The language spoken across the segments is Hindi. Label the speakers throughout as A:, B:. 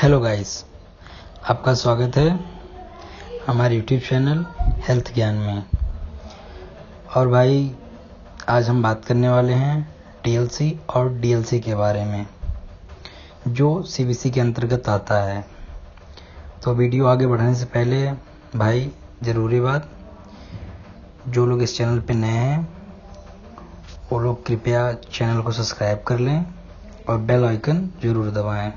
A: हेलो गाइस, आपका स्वागत है हमारे यूट्यूब चैनल हेल्थ ज्ञान में। और भाई आज हम बात करने वाले हैं टीएलसी और डीएलसी के बारे में, जो सीबीसी के अंतर्गत आता है। तो वीडियो आगे बढ़ाने से पहले भाई ज़रूरी बात, जो लोग इस चैनल पे नए हैं वो लोग कृपया चैनल को सब्सक्राइब कर लें और बेल आइकन ज़रूर दबाएं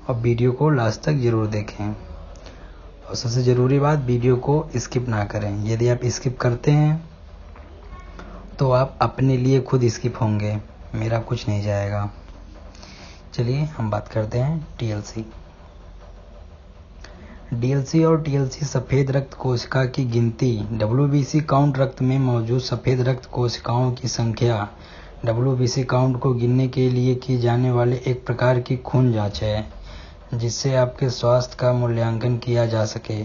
A: और वीडियो को लास्ट तक ज़रूर देखें। और सबसे ज़रूरी बात, वीडियो को स्किप ना करें। यदि आप स्किप करते हैं तो आप अपने लिए खुद स्किप होंगे, मेरा कुछ नहीं जाएगा। चलिए हम बात करते हैं टीएलसी। डीएलसी और टीएलसी सफ़ेद रक्त कोशिका की गिनती डब्ल्यूबीसी काउंट रक्त में मौजूद सफ़ेद रक्त कोशिकाओं की संख्या डब्ल्यूबीसी काउंट को गिनने के लिए की जाने वाले एक प्रकार की खून जांच है, जिससे आपके स्वास्थ्य का मूल्यांकन किया जा सके।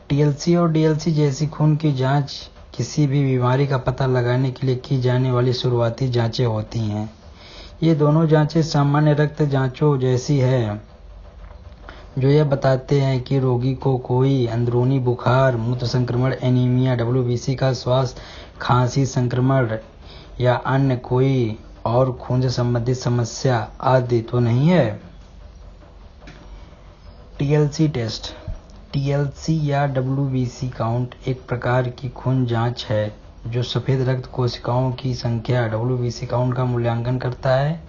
A: टीएलसी और डीएलसी जैसी खून की जांच किसी भी बीमारी का पता लगाने के लिए की जाने वाली शुरुआती जांचें होती हैं। ये दोनों जांचें सामान्य रक्त जांचों जैसी है, जो यह बताते हैं कि रोगी को कोई अंदरूनी बुखार, मूत्र संक्रमण, एनीमिया, डब्ल्यूबीसी का स्वास्थ्य, खांसी, संक्रमण या अन्य कोई और खून से संबंधित समस्या आदि तो नहीं है। TLC test. टीएलसी या डब्ल्यूबीसी काउंट एक प्रकार की खून जांच है जो सफ़ेद रक्त कोशिकाओं की संख्या डब्ल्यूबीसी काउंट का मूल्यांकन करता है,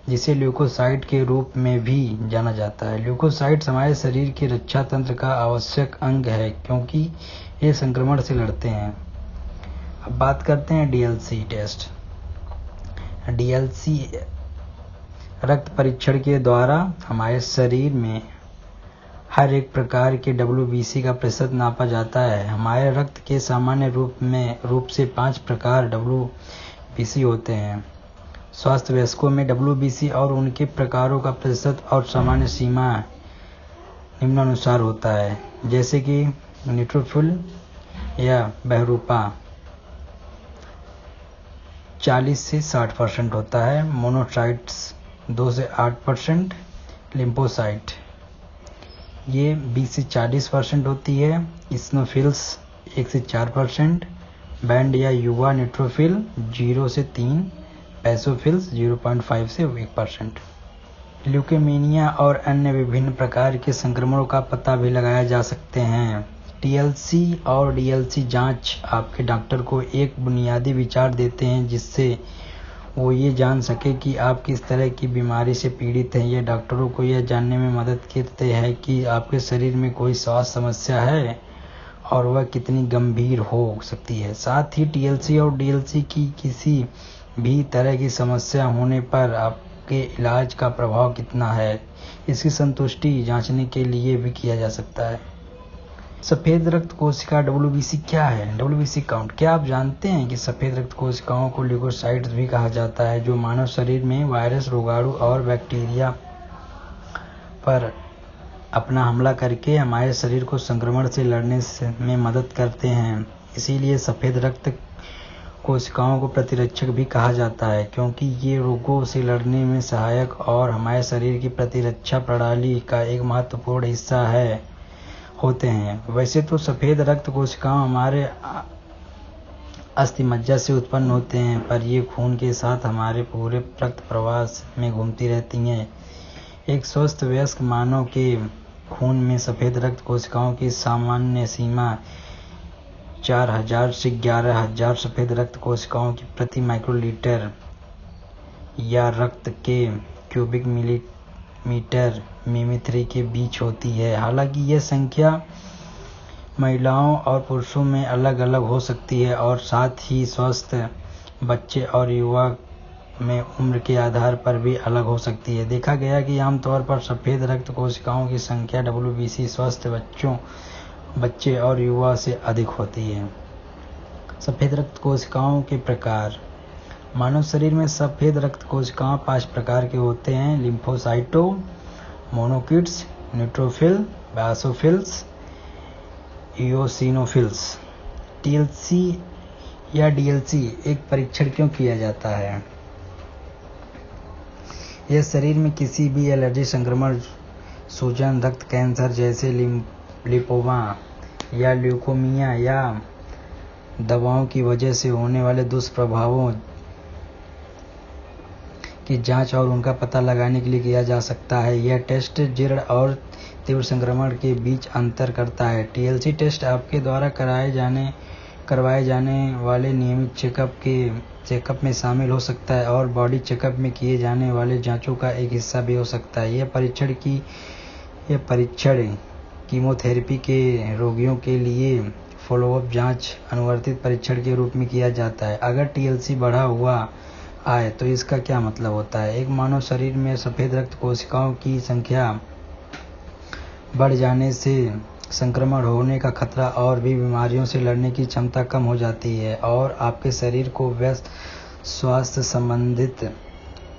A: जिसे ल्यूकोसाइट के रूप में भी जाना जाता है। ल्यूकोसाइट्स हमारे शरीर के रक्षा तंत्र का आवश्यक अंग है, क्योंकि ये संक्रमण से लड़ते हैं। अब बात करते हैं डीएलसी टेस्ट। डीएलसी रक्त परीक्षण के द्वारा हमारे शरीर में हर एक प्रकार के डब्ल्यूबीसी का प्रतिशत नापा जाता है। हमारे रक्त के सामान्य रूप से 5 प्रकार डब्ल्यूबीसी होते हैं। स्वास्थ्य वयस्कों में डब्ल्यूबीसी और उनके प्रकारों का प्रतिशत और सामान्य सीमा निम्नानुसार होता है, जैसे कि न्यूट्रोफिल या बहरूपा 40 से 60% होता है, मोनोसाइट्स 2 से 8%, लिम्फोसाइट ये 20 से 40% होती है, इस्नोफिल्स 1 से 4%, बैंड या युवा न्यूट्रोफिल 0 से 3, बेसोफिल्स 0.5 से 1%। ल्यूकेमिया और अन्य विभिन्न प्रकार के संक्रमणों का पता भी लगाया जा सकते हैं। टीएलसी और डीएलसी जांच आपके डॉक्टर को एक बुनियादी विचार देते हैं, जिससे वो ये जान सके कि आप किस तरह की बीमारी से पीड़ित हैं। यह डॉक्टरों को यह जानने में मदद करते हैं कि आपके शरीर में कोई स्वास्थ्य समस्या है और वह कितनी गंभीर हो सकती है। साथ ही टीएलसी और डीएलसी की किसी भी तरह की समस्या होने पर आपके इलाज का प्रभाव कितना है, इसकी संतुष्टि जांचने के लिए भी किया जा सकता है। सफ़ेद रक्त कोशिका डब्ल्यूबीसी क्या है? WBC count. क्या आप जानते हैं कि सफ़ेद रक्त कोशिकाओं को ल्यूकोसाइट्स भी कहा जाता है, जो मानव शरीर में वायरस, रोगाणु और बैक्टीरिया पर अपना हमला करके हमारे शरीर को संक्रमण से लड़ने में मदद करते हैं। इसीलिए सफ़ेद रक्त कोशिकाओं को प्रतिरक्षक भी कहा जाता है, क्योंकि ये रोगों से लड़ने में सहायक और हमारे शरीर की प्रतिरक्षा प्रणाली का एक महत्वपूर्ण हिस्सा होते हैं। वैसे तो सफ़ेद रक्त कोशिकाएं हमारे अस्थिमज्जा से उत्पन्न होते हैं, पर ये खून के साथ हमारे पूरे रक्त प्रवाह में घूमती रहती हैं। एक स्वस्थ वयस्क मानव के खून में सफ़ेद रक्त कोशिकाओं की सामान्य सीमा 4000 से 11000 सफ़ेद रक्त कोशिकाओं की प्रति माइक्रोलीटर या रक्त के क्यूबिक मिलीमीटर मिमिक्री के बीच होती है। हालांकि यह संख्या महिलाओं और पुरुषों में अलग अलग हो सकती है और साथ ही स्वस्थ बच्चे और युवा में उम्र के आधार पर भी अलग हो सकती है। देखा गया कि आमतौर पर सफ़ेद रक्त कोशिकाओं की संख्या डब्ल्यूबीसी स्वस्थ बच्चे और युवा से अधिक होती है। सफ़ेद रक्त कोशिकाओं के प्रकार। मानव शरीर में सफ़ेद रक्त कोशिकाएं 5 प्रकार के होते हैं: लिम्फोसाइटों, मोनोकिट्स, न्यूट्रोफिल, बेसोफिल्स, इओसिनोफिल्स। टीएलसी या डीएलसी एक परीक्षण क्यों किया जाता है? यह शरीर में किसी भी एलर्जी, संक्रमण सूजन, रक्त कैंसर जैसे लिपोमा या ल्यूकोमिया या दवाओं की वजह से होने वाले दुष्प्रभावों की जांच और उनका पता लगाने के लिए किया जा सकता है। यह टेस्ट जीर्ण और तीव्र संक्रमण के बीच अंतर करता है। टीएलसी टेस्ट आपके द्वारा करवाए जाने वाले नियमित चेकअप में शामिल हो सकता है और बॉडी चेकअप में किए जाने वाले जांचों का एक हिस्सा भी हो सकता है। यह परीक्षण कीमोथेरेपी के रोगियों के लिए फॉलोअप जांच अनुवर्तित परीक्षण के रूप में किया जाता है। अगर टीएलसी बढ़ा हुआ आए तो इसका क्या मतलब होता है? एक मानव शरीर में सफेद रक्त कोशिकाओं की संख्या बढ़ जाने से संक्रमण होने का खतरा और भी बीमारियों से लड़ने की क्षमता कम हो जाती है और आपके शरीर को व्यस्त स्वास्थ्य संबंधित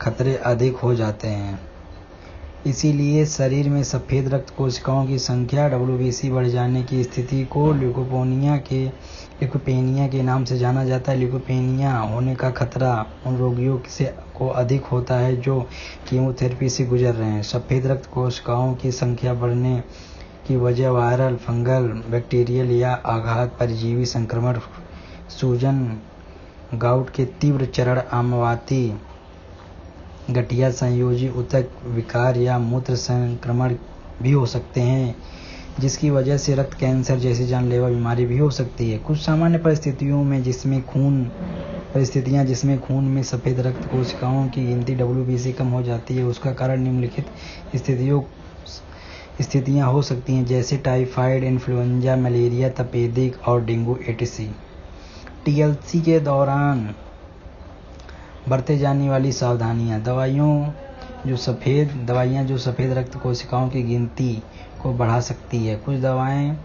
A: खतरे अधिक हो जाते हैं। इसीलिए शरीर में सफेद रक्त कोशिकाओं की संख्या WBC बढ़ जाने की स्थिति को ल्यूकोपेनिया के नाम से जाना जाता है। ल्यूकोपेनिया होने का खतरा उन रोगियों को अधिक होता है जो कीमोथेरेपी से गुजर रहे हैं। सफेद रक्त कोशिकाओं की संख्या बढ़ने की वजह वायरल, फंगल, बैक्टीरियल या आघात परजीवी संक्रमण, सूजन, गाउट के तीव्र चरण, आमवाती, गठिया संयोजी ऊतक विकार या मूत्र संक्रमण भी हो सकते हैं, जिसकी वजह से रक्त कैंसर जैसी जानलेवा बीमारी भी हो सकती है। कुछ सामान्य परिस्थितियां जिसमें खून में सफेद रक्त कोशिकाओं की गिनती WBC कम हो जाती है, उसका कारण निम्नलिखित स्थितियां हो सकती हैं, जैसे टाइफाइड, इन्फ्लुएंजा, मलेरिया, तपेदिक और डेंगू etc। टीएलसी के दौरान बरते जाने वाली सावधानियां। दवाइयां जो सफेद रक्त कोशिकाओं की गिनती को बढ़ा सकती है। कुछ दवाएं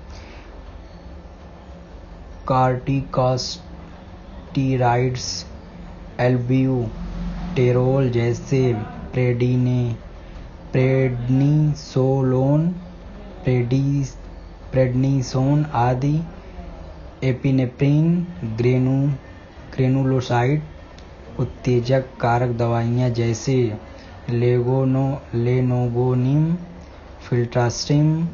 A: कॉर्टिकोस्टेरॉइड्स, एल्ब्यूटेरोल जैसे प्रेडनिसोन आदि, एपिनेफ्रिन, ग्रेनुलोसाइड, उत्तेजक कारक दवाइयां जैसे लेनोगोनिम, फिल्ट्रास्ट्रीम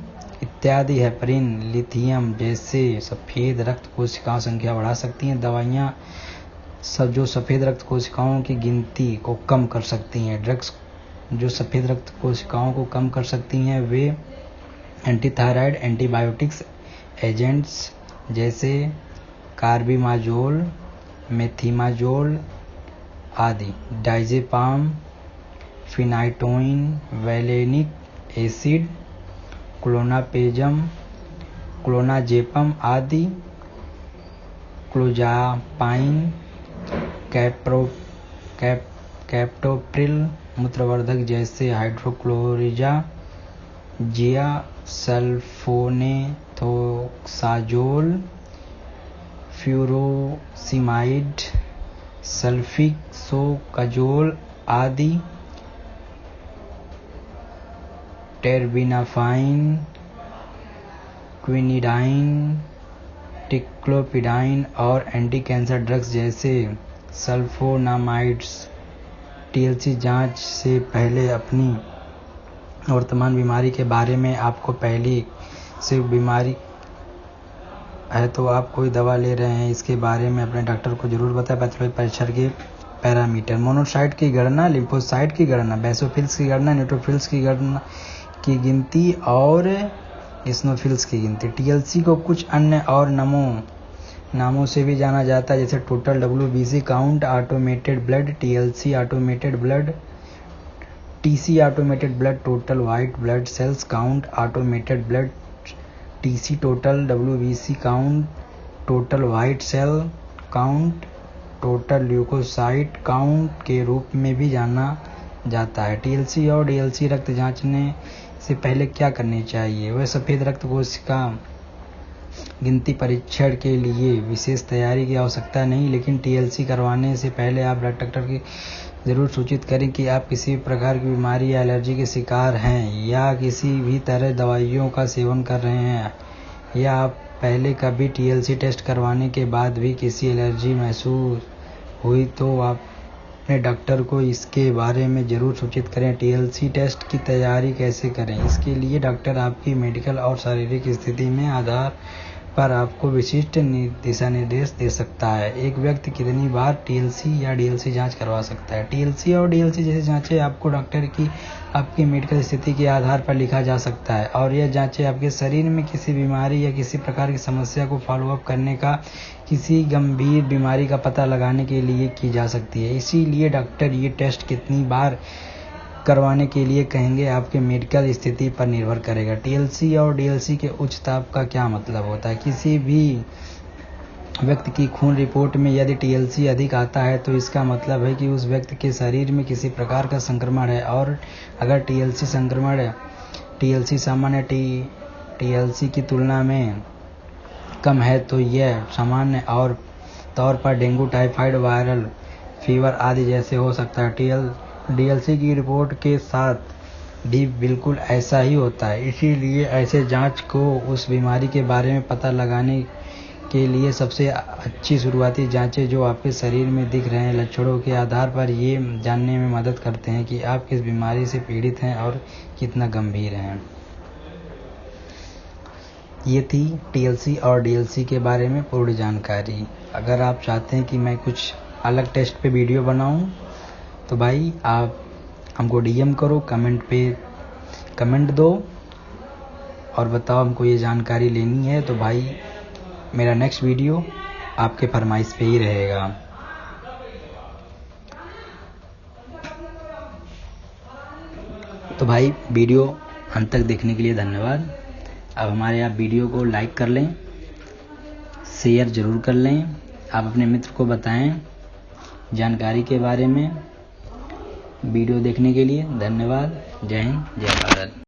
A: इत्यादि, हेपरिन, लिथियम जैसे सफेद रक्त कोशिकाओं संख्या बढ़ा सकती हैं। दवाइयां जो सफेद रक्त कोशिकाओं की गिनती को कम कर सकती हैं। ड्रग्स जो सफेद रक्त कोशिकाओं को कम कर सकती हैं वे एंटीथायराइड एंटीबायोटिक्स एजेंट्स जैसे कार्बिमाजोल, मेथिमाजोल आदि, डाइजेपाम, फिनाइटोइन, वैलेनिक एसिड, क्लोनाजेपम आदि, क्लोजापाइन, कैप्टोप्रिल मूत्रवर्धक जैसे हाइड्रोक्लोरिजा, सल्फोनेथोक्साजोल, फ्यूरोसिमाइड, सल्फिक्सोकाजोल आदि, टेरबिनाफाइन, क्विनिडाइन, टिक्लोपिडाइन और एंटी कैंसर ड्रग्स जैसे सल्फोनामाइड्स। टीएलसी जांच से पहले अपनी वर्तमान बीमारी के बारे में आपको पहले से बीमारी है तो आप कोई दवा ले रहे हैं, इसके बारे में अपने डॉक्टर को जरूर बताएं। पैथोलॉजी परीक्षण के पैरामीटर: मोनोसाइट की गणना, लिम्फोसाइट की गणना, बेसोफिल्स की गणना, न्यूट्रोफिल्स की गिनती और इस्नोफिल्स की गिनती। टीएलसी को कुछ अन्य और नामों से भी जाना जाता है, जैसे total WBC count, automated blood, TLC automated blood, TC automated blood, total white blood cells count, automated blood, TC total WBC count, total white cell count, total leukocyte count के रूप में भी जाना जाता है। टीएलसी और डीएलसी रक्त जांचने से पहले क्या करनी चाहिए? वह सफेद रक्त कोशिका गिनती परीक्षण के लिए विशेष तैयारी की आवश्यकता नहीं, लेकिन टीएलसी करवाने से पहले आप ब्लड डॉक्टर की जरूर सूचित करें कि आप किसी प्रकार की बीमारी या एलर्जी के शिकार हैं या किसी भी तरह दवाइयों का सेवन कर रहे हैं, या आप पहले कभी टीएलसी टेस्ट करवाने के बाद भी किसी एलर्जी महसूस हुई तो आप अपने डॉक्टर को इसके बारे में ज़रूर सूचित करें। टीएलसी टेस्ट की तैयारी कैसे करें? इसके लिए डॉक्टर आपकी मेडिकल और शारीरिक स्थिति में आधार पर आपको विशिष्ट दिशा निर्देश दे सकता है। एक व्यक्ति कितनी बार टीएलसी या डीएलसी जांच करवा सकता है? टीएलसी और डीएलसी जैसी जांचें आपको डॉक्टर की आपकी मेडिकल स्थिति के आधार पर लिखा जा सकता है और यह जांचें आपके शरीर में किसी बीमारी या किसी प्रकार की समस्या को फॉलोअप करने का, किसी गंभीर बीमारी का पता लगाने के लिए की जा सकती है। इसीलिए डॉक्टर ये टेस्ट कितनी बार करवाने के लिए कहेंगे आपके मेडिकल स्थिति पर निर्भर करेगा। टीएलसी और डीएलसी के उच्च ताप का क्या मतलब होता है? किसी भी व्यक्ति की खून रिपोर्ट में यदि टीएलसी अधिक आता है तो इसका मतलब है कि उस व्यक्ति के शरीर में किसी प्रकार का संक्रमण है, और अगर टीएलसी सामान्य टीएलसी की तुलना में कम है तो यह सामान्य और तौर पर डेंगू, टाइफाइड, वायरल फीवर आदि जैसे हो सकता है। डीएलसी की रिपोर्ट के साथ भी बिल्कुल ऐसा ही होता है। इसीलिए ऐसे जांच को उस बीमारी के बारे में पता लगाने के लिए सबसे अच्छी शुरुआती जांचें जो आपके शरीर में दिख रहे हैं लक्षणों के आधार पर ये जानने में मदद करते हैं कि आप किस बीमारी से पीड़ित हैं और कितना गंभीर हैं। ये थी टीएलसी और डीएलसी के बारे में पूर्ण जानकारी। अगर आप चाहते हैं कि मैं कुछ अलग टेस्ट पे वीडियो बनाऊं तो भाई आप हमको डीएम करो, कमेंट पे कमेंट दो और बताओ हमको ये जानकारी लेनी है, तो भाई मेरा नेक्स्ट वीडियो आपके फरमाइश पे ही रहेगा। तो भाई वीडियो अंत तक देखने के लिए धन्यवाद। अब हमारे आप वीडियो को लाइक कर लें, शेयर ज़रूर कर लें, आप अपने मित्र को बताएं जानकारी के बारे में। वीडियो देखने के लिए धन्यवाद। जय हिंद, जय भारत।